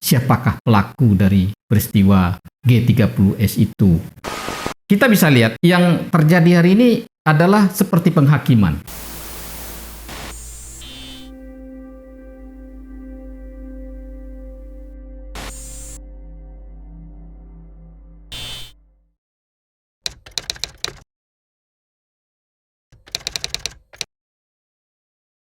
siapakah pelaku dari peristiwa G30S itu. Kita bisa lihat yang terjadi hari ini adalah seperti penghakiman.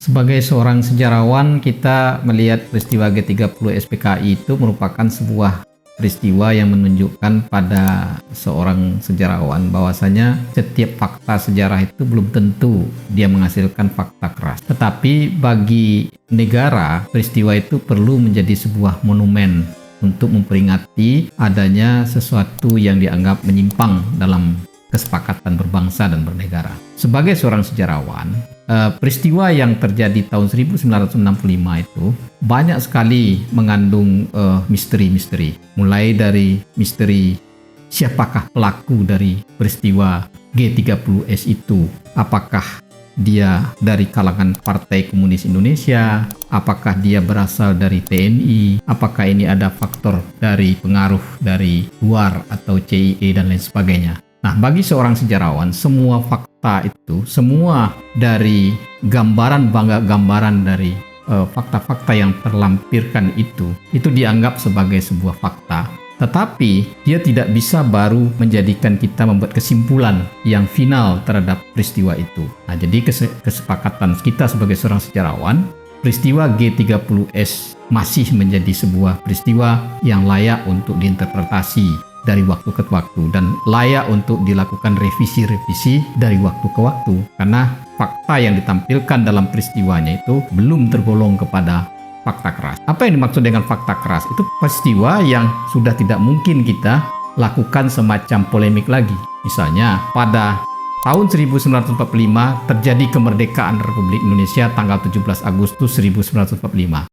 Sebagai seorang sejarawan, kita melihat peristiwa G30S PKI itu merupakan sebuah peristiwa yang menunjukkan pada seorang sejarawan bahwasanya setiap fakta sejarah itu belum tentu dia menghasilkan fakta keras. Tetapi bagi negara, peristiwa itu perlu menjadi sebuah monumen untuk memperingati adanya sesuatu yang dianggap menyimpang dalam kesepakatan berbangsa dan bernegara. Sebagai seorang sejarawan, peristiwa yang terjadi tahun 1965 itu banyak sekali mengandung misteri-misteri. Mulai dari misteri siapakah pelaku dari peristiwa G30S itu. Apakah dia dari kalangan Partai Komunis Indonesia? Apakah dia berasal dari TNI? Apakah ini ada faktor dari pengaruh dari luar atau CIA dan lain sebagainya? Nah, bagi seorang sejarawan, semua fakta itu, semua dari gambaran dari fakta-fakta yang terlampirkan itu dianggap sebagai sebuah fakta. Tetapi dia tidak bisa baru menjadikan kita membuat kesimpulan yang final terhadap peristiwa itu. Nah, jadi kesepakatan kita sebagai seorang sejarawan, peristiwa G30S masih menjadi sebuah peristiwa yang layak untuk diinterpretasi dari waktu ke waktu dan layak untuk dilakukan revisi-revisi dari waktu ke waktu, karena fakta yang ditampilkan dalam peristiwanya itu belum tergolong kepada fakta keras. Apa yang dimaksud dengan fakta keras? Itu peristiwa yang sudah tidak mungkin kita lakukan semacam polemik lagi. Misalnya pada tahun 1945 terjadi kemerdekaan Republik Indonesia tanggal 17 Agustus 1945.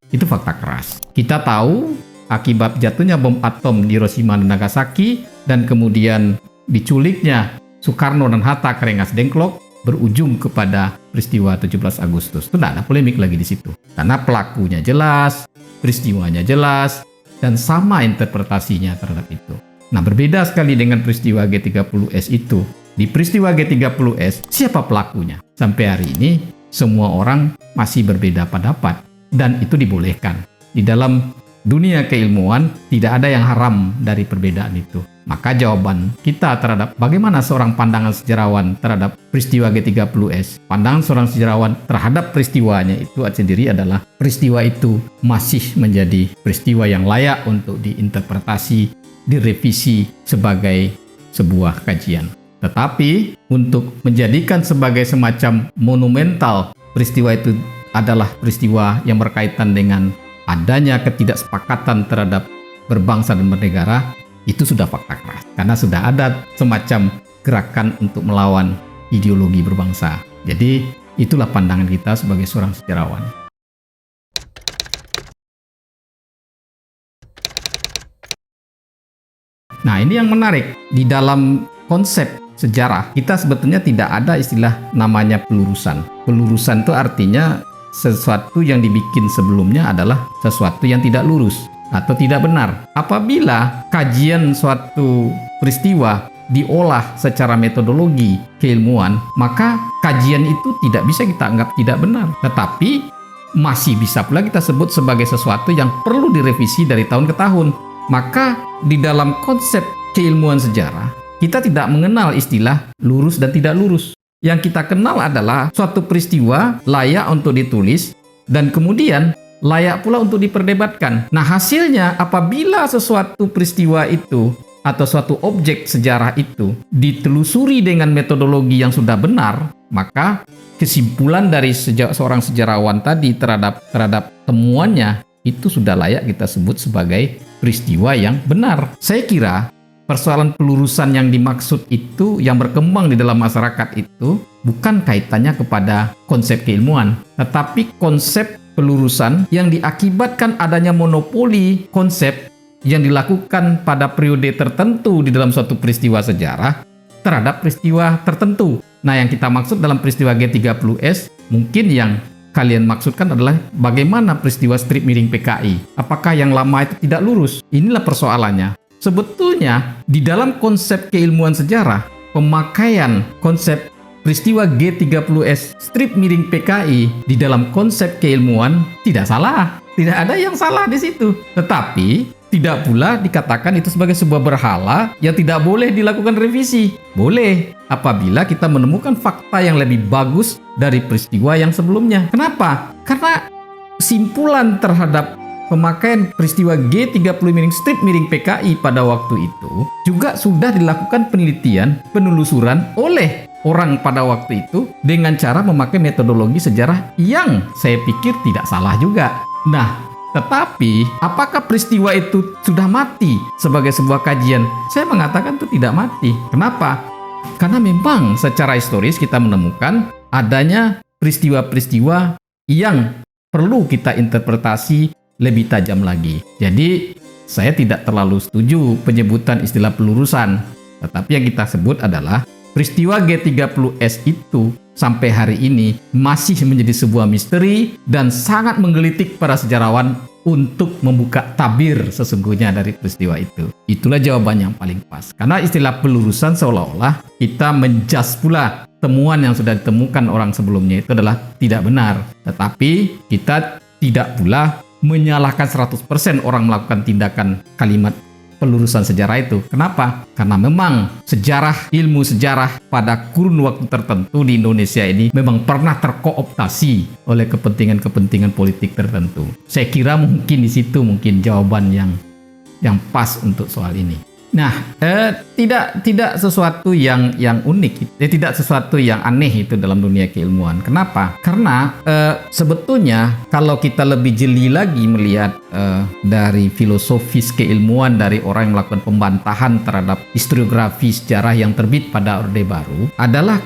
Itu fakta keras. Kita tahu akibat jatuhnya bom atom di Hiroshima dan Nagasaki dan kemudian diculiknya Soekarno dan Hatta ke Rengas Dengklok berujung kepada peristiwa 17 Agustus. Itu tidak ada polemik lagi di situ. Karena pelakunya jelas, peristiwanya jelas, dan sama interpretasinya terhadap itu. Nah, berbeda sekali dengan peristiwa G30S itu. Di peristiwa G30S, siapa pelakunya? Sampai hari ini, semua orang masih berbeda pendapat. Dan itu dibolehkan. Di dalam dunia keilmuan tidak ada yang haram dari perbedaan itu. Maka jawaban kita terhadap bagaimana seorang pandangan sejarawan terhadap peristiwa G30S, pandangan seorang sejarawan terhadap peristiwanya itu sendiri adalah peristiwa itu masih menjadi peristiwa yang layak untuk diinterpretasi, direvisi sebagai sebuah kajian. Tetapi untuk menjadikan sebagai semacam monumental peristiwa itu adalah peristiwa yang berkaitan dengan adanya ketidaksepakatan terhadap berbangsa dan bernegara, itu sudah fakta keras. Karena sudah ada semacam gerakan untuk melawan ideologi berbangsa. Jadi itulah pandangan kita sebagai seorang sejarawan. Nah, ini yang menarik. Di dalam konsep sejarah, kita sebetulnya tidak ada istilah namanya pelurusan. Pelurusan itu artinya sesuatu yang dibikin sebelumnya adalah sesuatu yang tidak lurus atau tidak benar. Apabila kajian suatu peristiwa diolah secara metodologi keilmuan, maka kajian itu tidak bisa kita anggap tidak benar. Tetapi masih bisa pula kita sebut sebagai sesuatu yang perlu direvisi dari tahun ke tahun. Maka di dalam konsep keilmuan sejarah, kita tidak mengenal istilah lurus dan tidak lurus. Yang kita kenal adalah suatu peristiwa layak untuk ditulis dan kemudian layak pula untuk diperdebatkan. Nah, hasilnya apabila sesuatu peristiwa itu atau suatu objek sejarah itu ditelusuri dengan metodologi yang sudah benar, maka kesimpulan dari seorang sejarawan tadi terhadap temuannya itu sudah layak kita sebut sebagai peristiwa yang benar. Saya kira persoalan pelurusan yang dimaksud itu yang berkembang di dalam masyarakat itu bukan kaitannya kepada konsep keilmuan, tetapi konsep pelurusan yang diakibatkan adanya monopoli konsep yang dilakukan pada periode tertentu di dalam suatu peristiwa sejarah terhadap peristiwa tertentu. Nah, yang kita maksud dalam peristiwa G30S mungkin yang kalian maksudkan adalah bagaimana peristiwa strip miring PKI? Apakah yang lama itu tidak lurus? Inilah persoalannya. Sebetulnya di dalam konsep keilmuan sejarah, pemakaian konsep peristiwa G30S strip miring PKI di dalam konsep keilmuan tidak salah. Tidak ada yang salah di situ. Tetapi tidak pula dikatakan itu sebagai sebuah berhala yang tidak boleh dilakukan revisi. Boleh apabila kita menemukan fakta yang lebih bagus dari peristiwa yang sebelumnya. Kenapa? Karena kesimpulan terhadap pemakaian peristiwa G30 miring strip miring PKI pada waktu itu juga sudah dilakukan penelitian, penelusuran oleh orang pada waktu itu dengan cara memakai metodologi sejarah yang saya pikir tidak salah juga. Nah, tetapi apakah peristiwa itu sudah mati sebagai sebuah kajian? Saya mengatakan itu tidak mati. Kenapa? Karena memang secara historis kita menemukan adanya peristiwa-peristiwa yang perlu kita interpretasi lebih tajam lagi. Jadi, saya tidak terlalu setuju penyebutan istilah pelurusan. Tetapi yang kita sebut adalah peristiwa G30S itu sampai hari ini masih menjadi sebuah misteri dan sangat menggelitik para sejarawan untuk membuka tabir sesungguhnya dari peristiwa itu. Itulah jawaban yang paling pas. Karena istilah pelurusan seolah-olah kita menjas pula temuan yang sudah ditemukan orang sebelumnya itu adalah tidak benar. Tetapi kita tidak pula menyalahkan 100% orang melakukan tindakan kalimat pelurusan sejarah itu. Kenapa? Karena memang ilmu sejarah pada kurun waktu tertentu di Indonesia ini memang pernah terkooptasi oleh kepentingan-kepentingan politik tertentu. Saya kira mungkin di situ jawaban yang pas untuk soal ini. Nah, tidak sesuatu yang unik, tidak sesuatu yang aneh itu dalam dunia keilmuan. Kenapa? Karena sebetulnya kalau kita lebih jeli lagi melihat dari filosofis keilmuan dari orang yang melakukan pembantahan terhadap historiografi sejarah yang terbit pada Orde Baru adalah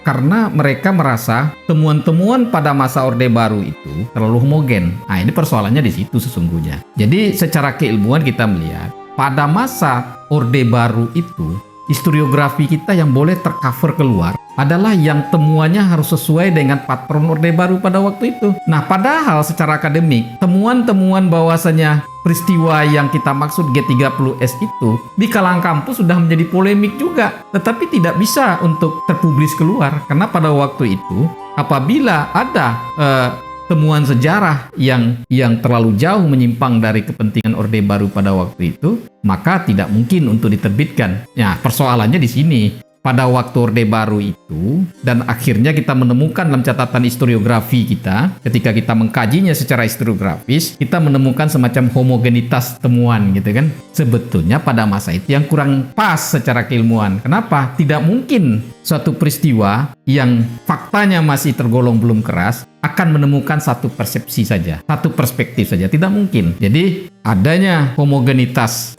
karena mereka merasa temuan-temuan pada masa Orde Baru itu terlalu homogen. Nah, ini persoalannya di situ sesungguhnya. Jadi secara keilmuan kita melihat pada masa Orde Baru itu, historiografi kita yang boleh tercover keluar adalah yang temuannya harus sesuai dengan patron Orde Baru pada waktu itu. Nah, padahal secara akademik, temuan-temuan bahwasanya peristiwa yang kita maksud G30S itu di kalangan kampus sudah menjadi polemik juga, tetapi tidak bisa untuk terpublis keluar. Karena pada waktu itu, apabila ada temuan sejarah yang terlalu jauh menyimpang dari kepentingan Orde Baru pada waktu itu, maka tidak mungkin untuk diterbitkan. Nah, persoalannya di sini. Pada waktu Orde Baru itu, dan akhirnya kita menemukan dalam catatan historiografi kita, ketika kita mengkajinya secara historiografis, kita menemukan semacam homogenitas temuan gitu kan. Sebetulnya pada masa itu yang kurang pas secara keilmuan. Kenapa? Tidak mungkin suatu peristiwa yang faktanya masih tergolong belum keras akan menemukan satu persepsi saja, satu perspektif saja. Tidak mungkin. Jadi adanya homogenitas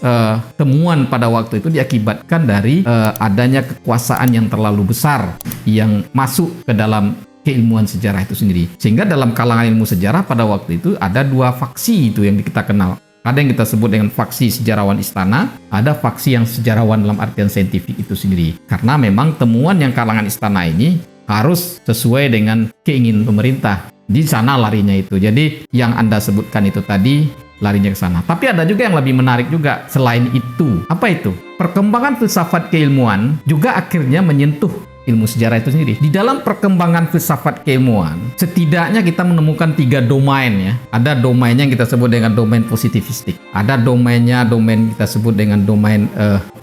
temuan pada waktu itu diakibatkan dari adanya kekuasaan yang terlalu besar yang masuk ke dalam keilmuan sejarah itu sendiri. Sehingga dalam kalangan ilmu sejarah pada waktu itu ada dua faksi itu yang kita kenal. Ada yang kita sebut dengan faksi sejarawan istana, ada faksi yang sejarawan dalam artian saintifik itu sendiri. Karena memang temuan yang kalangan istana ini harus sesuai dengan keinginan pemerintah. Di sana larinya itu. Jadi yang Anda sebutkan itu tadi larinya ke sana. Tapi ada juga yang lebih menarik juga selain itu. Apa itu? Perkembangan filsafat keilmuan juga akhirnya menyentuh ilmu sejarah itu sendiri. Di dalam perkembangan filsafat keilmuan, setidaknya kita menemukan 3 domain ya. Ada domainnya yang kita sebut dengan domain positivistik. Ada domain kita sebut dengan domain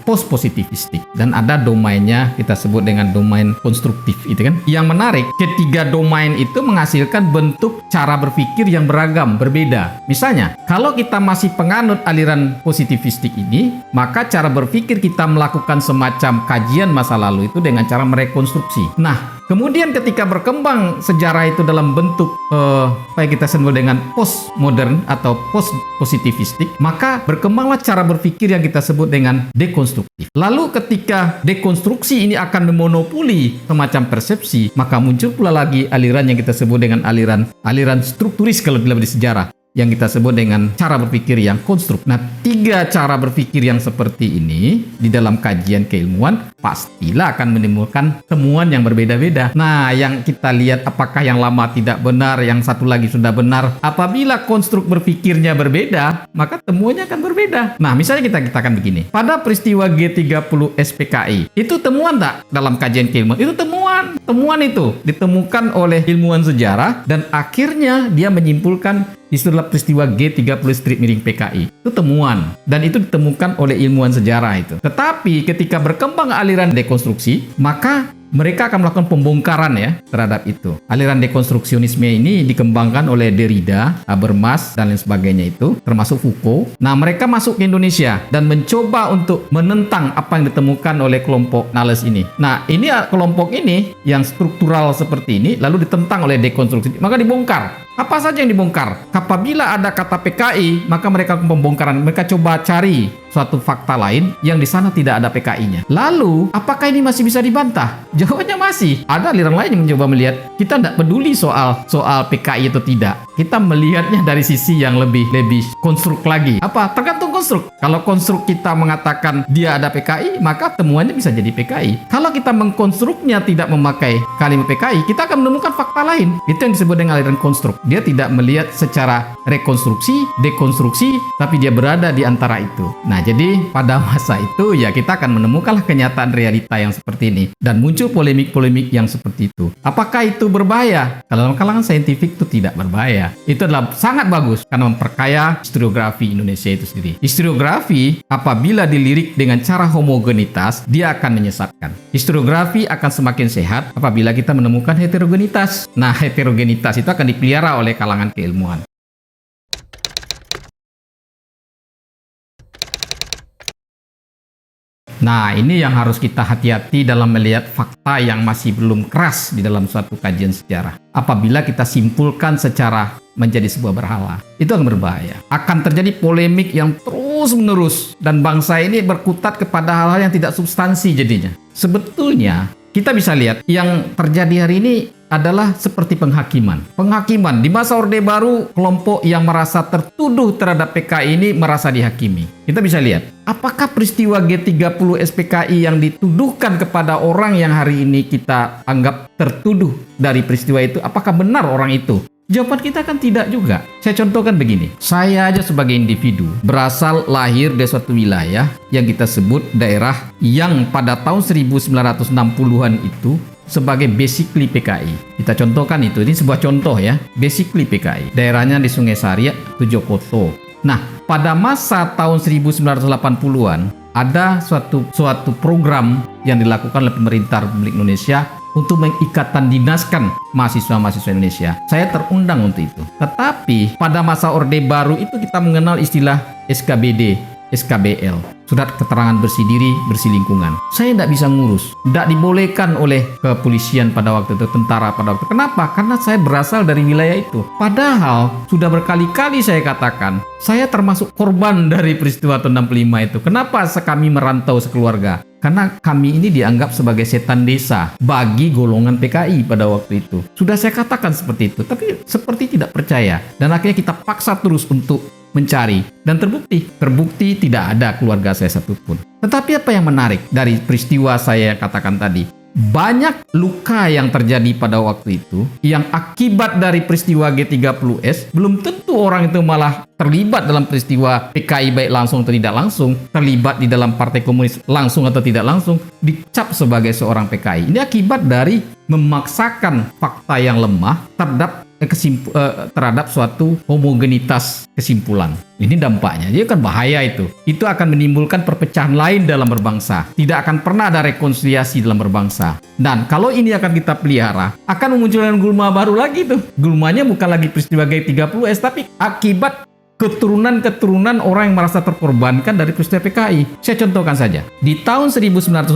post-positivistik. Dan ada domainnya kita sebut dengan domain konstruktif itu kan. Yang menarik, ketiga domain itu menghasilkan bentuk cara berpikir yang beragam, berbeda. Misalnya, kalau kita masih penganut aliran positivistik ini, maka cara berpikir kita melakukan semacam kajian masa lalu itu dengan cara merekonstruksi. Nah, kemudian ketika berkembang sejarah itu dalam bentuk apa yang kita sebut dengan postmodern atau post-positivistik, maka berkembanglah cara berpikir yang kita sebut dengan dekonstruktif. Lalu ketika dekonstruksi ini akan memonopoli semacam persepsi, maka muncul pula lagi aliran yang kita sebut dengan aliran strukturis kalau dalam sejarah. yang kita sebut dengan cara berpikir yang konstruk. Nah, 3 cara berpikir yang seperti ini di dalam kajian keilmuan pastilah akan menimbulkan temuan yang berbeda-beda. Nah, yang kita lihat apakah yang lama tidak benar, yang satu lagi sudah benar. Apabila konstruk berpikirnya berbeda, maka temuannya akan berbeda. Nah, misalnya kita katakan begini. Pada peristiwa G30 SPKI, itu temuan tak dalam kajian keilmuan? Itu temuan. Temuan itu ditemukan oleh ilmuwan sejarah dan akhirnya dia menyimpulkan itu adalah peristiwa G30 strip miring PKI. Itu temuan. Dan itu ditemukan oleh ilmuwan sejarah itu. Tetapi ketika berkembang aliran dekonstruksi, maka mereka akan melakukan pembongkaran ya terhadap itu. Aliran dekonstruksionisme ini dikembangkan oleh Derrida, Habermas, dan lain sebagainya itu, termasuk Foucault. Nah, mereka masuk ke Indonesia dan mencoba untuk menentang apa yang ditemukan oleh kelompok Nales ini. Nah, ini kelompok ini yang struktural seperti ini, lalu ditentang oleh dekonstruksi, maka dibongkar. Apa saja yang dibongkar? Apabila ada kata PKI, maka mereka pembongkaran. Mereka coba cari suatu fakta lain yang di sana tidak ada PKI-nya. Lalu, apakah ini masih bisa dibantah? Jawabannya masih. Ada aliran lain yang mencoba melihat, kita tidak peduli soal PKI atau tidak. Kita melihatnya dari sisi yang lebih konstruk lagi. Apa? Tergantung konstruk. Kalau konstruk kita mengatakan dia ada PKI, maka temuannya bisa jadi PKI. Kalau kita mengkonstruknya tidak memakai kalimat PKI, kita akan menemukan fakta lain. Itu yang disebut dengan aliran konstruk. Dia tidak melihat secara rekonstruksi, dekonstruksi, tapi dia berada di antara itu. Nah, jadi pada masa itu ya kita akan menemukanlah kenyataan realita yang seperti ini. Dan muncul polemik-polemik yang seperti itu. Apakah itu berbahaya? Kalau dalam kalangan saintifik itu tidak berbahaya. Itu adalah sangat bagus karena memperkaya historiografi Indonesia itu sendiri. Historiografi apabila dilirik dengan cara homogenitas, dia akan menyesatkan. Historiografi akan semakin sehat apabila kita menemukan heterogenitas. Nah, heterogenitas itu akan dipelihara oleh kalangan keilmuan. Nah, ini yang harus kita hati-hati dalam melihat fakta yang masih belum keras di dalam suatu kajian sejarah. Apabila kita simpulkan secara menjadi sebuah berhala, itu akan berbahaya. Akan terjadi polemik yang terus-menerus dan bangsa ini berkutat kepada hal-hal yang tidak substansi jadinya. Sebetulnya, kita bisa lihat yang terjadi hari ini adalah seperti penghakiman. Penghakiman di masa Orde Baru, kelompok yang merasa tertuduh terhadap PKI ini merasa dihakimi. Kita bisa lihat, apakah peristiwa G30 SPKI yang dituduhkan kepada orang yang hari ini kita anggap tertuduh dari peristiwa itu, apakah benar orang itu? Jawaban kita kan tidak juga. Saya contohkan begini. Saya aja sebagai individu berasal lahir dari suatu wilayah yang kita sebut daerah yang pada tahun 1960-an itu sebagai basically PKI. Kita contohkan itu. Ini sebuah contoh ya. Basically PKI. Daerahnya di Sungai Sariak, Tujokoto. Nah, pada masa tahun 1980-an ada suatu program yang dilakukan oleh pemerintah Republik Indonesia untuk mengikatan dinaskan mahasiswa-mahasiswa Indonesia. Saya terundang untuk itu. Tetapi pada masa Orde Baru itu kita mengenal istilah SKBD, SKBL. Surat Keterangan Bersih Diri, Bersih Lingkungan. Saya tidak bisa ngurus. Tidak dibolehkan oleh kepolisian pada waktu itu, tentara pada waktu itu. Kenapa? Karena saya berasal dari wilayah itu. Padahal sudah berkali-kali saya katakan, saya termasuk korban dari peristiwa tahun 65 itu. Kenapa kami merantau sekeluarga? Karena kami ini dianggap sebagai setan desa bagi golongan PKI pada waktu itu. Sudah saya katakan seperti itu, tapi seperti tidak percaya. Dan akhirnya kita paksa terus untuk mencari. Dan terbukti tidak ada keluarga saya satupun. Tetapi apa yang menarik dari peristiwa saya katakan tadi? Banyak luka yang terjadi pada waktu itu yang akibat dari peristiwa G30S. Belum tentu orang itu malah terlibat dalam peristiwa PKI baik langsung atau tidak langsung, terlibat di dalam Partai Komunis langsung atau tidak langsung, dicap sebagai seorang PKI. Ini akibat dari memaksakan fakta yang lemah terhadap suatu homogenitas kesimpulan. Ini dampaknya. Jadi kan bahaya itu. Itu akan menimbulkan perpecahan lain dalam berbangsa. Tidak akan pernah ada rekonsiliasi dalam berbangsa. Dan kalau ini akan kita pelihara, akan memunculkan gulma baru lagi tuh. Gulmanya bukan lagi peristiwa G30S, tapi akibat keturunan-keturunan orang yang merasa terkorbankan dari peristiwa PKI. Saya contohkan saja. Di tahun 1965,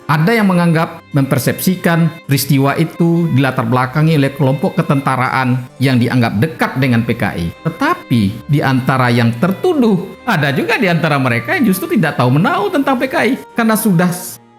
ada yang menganggap mempersepsikan peristiwa itu dilatar belakangi oleh kelompok ketentaraan yang dianggap dekat dengan PKI. Tetapi di antara yang tertuduh, ada juga di antara mereka yang justru tidak tahu menahu tentang PKI. Karena sudah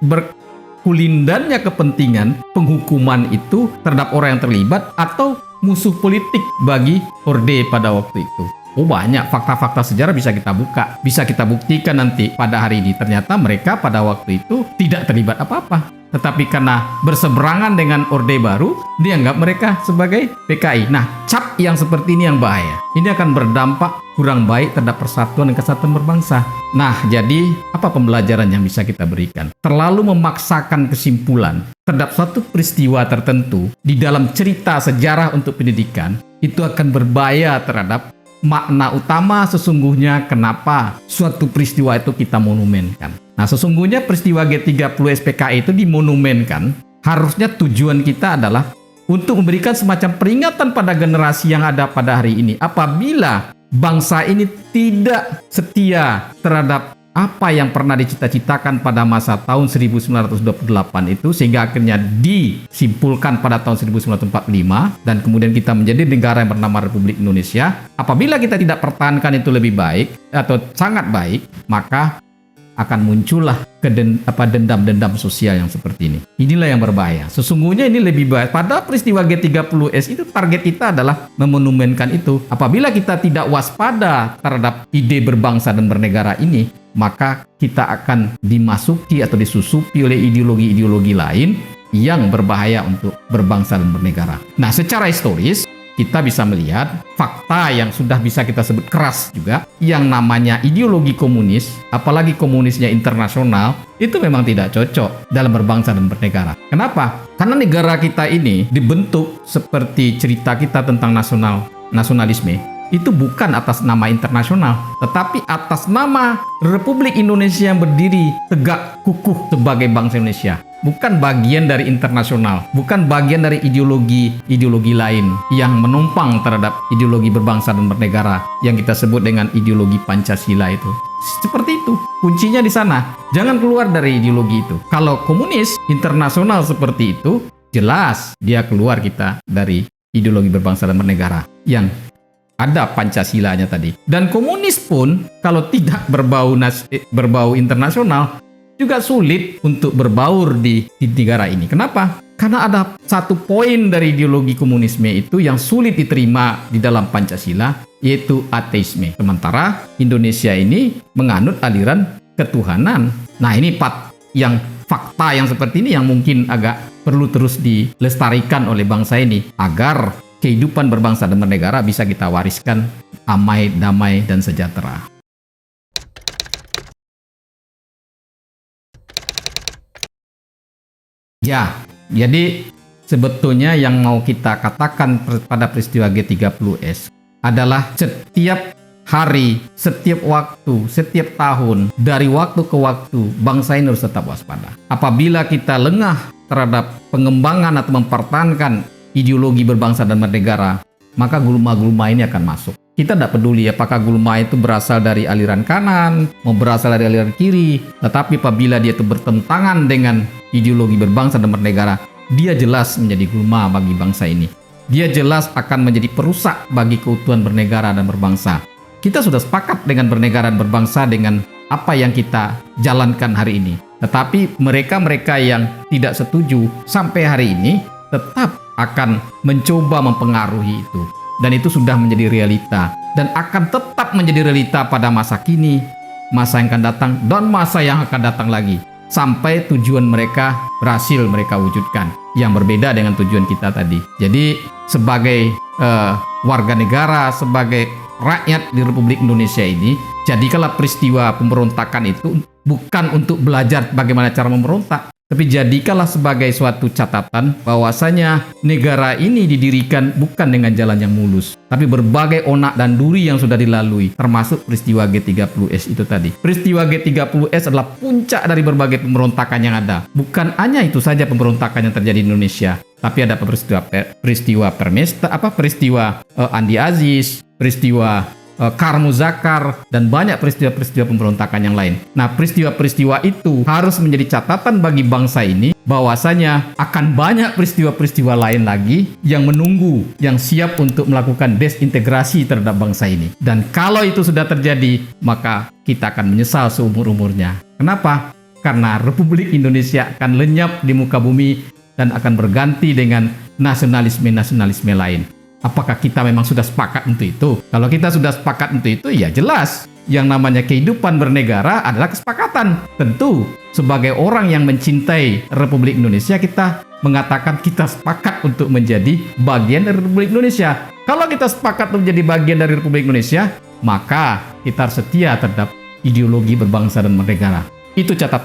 berkulindannya kepentingan penghukuman itu terhadap orang yang terlibat atau musuh politik bagi Orde pada waktu itu. Oh, banyak fakta-fakta sejarah bisa kita buka, bisa kita buktikan nanti pada hari ini. Ternyata mereka pada waktu itu tidak terlibat apa-apa. Tetapi karena berseberangan dengan Orde Baru, dianggap mereka sebagai PKI. Nah, cap yang seperti ini yang bahaya. Ini akan berdampak kurang baik terhadap persatuan dan kesatuan berbangsa. Nah, jadi apa pembelajaran yang bisa kita berikan? Terlalu memaksakan kesimpulan terhadap suatu peristiwa tertentu di dalam cerita sejarah untuk pendidikan, itu akan berbahaya terhadap makna utama sesungguhnya kenapa suatu peristiwa itu kita monumenkan. Nah, sesungguhnya peristiwa G30 SPKI itu dimonumenkan, harusnya tujuan kita adalah untuk memberikan semacam peringatan pada generasi yang ada pada hari ini. Apabila bangsa ini tidak setia terhadap apa yang pernah dicita-citakan pada masa tahun 1928 itu, sehingga akhirnya disimpulkan pada tahun 1945 dan kemudian kita menjadi negara yang bernama Republik Indonesia. Apabila kita tidak pertahankan itu lebih baik atau sangat baik, maka akan muncullah dendam-dendam sosial yang seperti ini. Inilah yang berbahaya. Sesungguhnya ini lebih baik. Pada peristiwa G30S itu target kita adalah memonumenkan itu. Apabila kita tidak waspada terhadap ide berbangsa dan bernegara ini, maka kita akan dimasuki atau disusupi oleh ideologi-ideologi lain yang berbahaya untuk berbangsa dan bernegara. Nah, secara historis kita bisa melihat fakta yang sudah bisa kita sebut keras juga, yang namanya ideologi komunis, apalagi komunisnya internasional, itu memang tidak cocok dalam berbangsa dan bernegara. Kenapa? Karena negara kita ini dibentuk seperti cerita kita tentang nasionalisme, itu bukan atas nama internasional, tetapi atas nama Republik Indonesia yang berdiri tegak kukuh sebagai bangsa Indonesia. Bukan bagian dari internasional, bukan bagian dari ideologi lain yang menumpang terhadap ideologi berbangsa dan bernegara yang kita sebut dengan ideologi Pancasila itu. Seperti itu, kuncinya di sana. Jangan keluar dari ideologi itu. Kalau komunis internasional seperti itu, jelas dia keluar kita dari ideologi berbangsa dan bernegara yang ada Pancasilanya tadi. Dan komunis pun kalau tidak berbau internasional, juga sulit untuk berbaur di negara ini. Kenapa? Karena ada satu poin dari ideologi komunisme itu yang sulit diterima di dalam Pancasila, yaitu ateisme. Sementara Indonesia ini menganut aliran ketuhanan. Nah, ini fakta yang seperti ini yang mungkin agak perlu terus dilestarikan oleh bangsa ini agar kehidupan berbangsa dan bernegara bisa kita wariskan amai, damai, dan sejahtera. Ya, jadi sebetulnya yang mau kita katakan pada peristiwa G30S adalah setiap hari, setiap waktu, setiap tahun, dari waktu ke waktu, bangsa ini harus tetap waspada. Apabila kita lengah terhadap pengembangan atau mempertahankan ideologi berbangsa dan bernegara, maka gulma-gulma ini akan masuk. Kita tidak peduli apakah gulma itu berasal dari aliran kanan, mau berasal dari aliran kiri, tetapi apabila dia itu bertentangan dengan ideologi berbangsa dan bernegara, dia jelas menjadi gulma bagi bangsa ini. Dia jelas akan menjadi perusak bagi keutuhan bernegara dan berbangsa. Kita sudah sepakat dengan bernegara dan berbangsa dengan apa yang kita jalankan hari ini. Tetapi mereka-mereka yang tidak setuju sampai hari ini tetap akan mencoba mempengaruhi itu. Dan itu sudah menjadi realita. Dan akan tetap menjadi realita pada masa kini, masa yang akan datang, dan masa yang akan datang lagi. Sampai tujuan mereka berhasil mereka wujudkan. Yang berbeda dengan tujuan kita tadi. Jadi sebagai warga negara, sebagai rakyat di Republik Indonesia ini, jadikanlah peristiwa pemberontakan itu bukan untuk belajar bagaimana cara memberontak, tapi jadikanlah sebagai suatu catatan bahwasanya negara ini didirikan bukan dengan jalan yang mulus, tapi berbagai onak dan duri yang sudah dilalui, termasuk peristiwa G30S itu tadi. Peristiwa G30S adalah puncak dari berbagai pemberontakan yang ada. Bukan hanya itu saja pemberontakan yang terjadi di Indonesia, tapi ada peristiwa Andi Aziz, peristiwa Kar Muzakkar, dan banyak peristiwa-peristiwa pemberontakan yang lain. Nah, peristiwa-peristiwa itu harus menjadi catatan bagi bangsa ini bahwasanya akan banyak peristiwa-peristiwa lain lagi yang menunggu, yang siap untuk melakukan desintegrasi terhadap bangsa ini. Dan kalau itu sudah terjadi, maka kita akan menyesal seumur-umurnya. Kenapa? Karena Republik Indonesia akan lenyap di muka bumi dan akan berganti dengan nasionalisme-nasionalisme lain. Apakah kita memang sudah sepakat untuk itu? Kalau kita sudah sepakat untuk itu, ya jelas. Yang namanya kehidupan bernegara adalah kesepakatan. Tentu, sebagai orang yang mencintai Republik Indonesia, kita mengatakan kita sepakat untuk menjadi bagian dari Republik Indonesia. Kalau kita sepakat untuk menjadi bagian dari Republik Indonesia, maka kita harus setia terhadap ideologi berbangsa dan bernegara. Itu catatan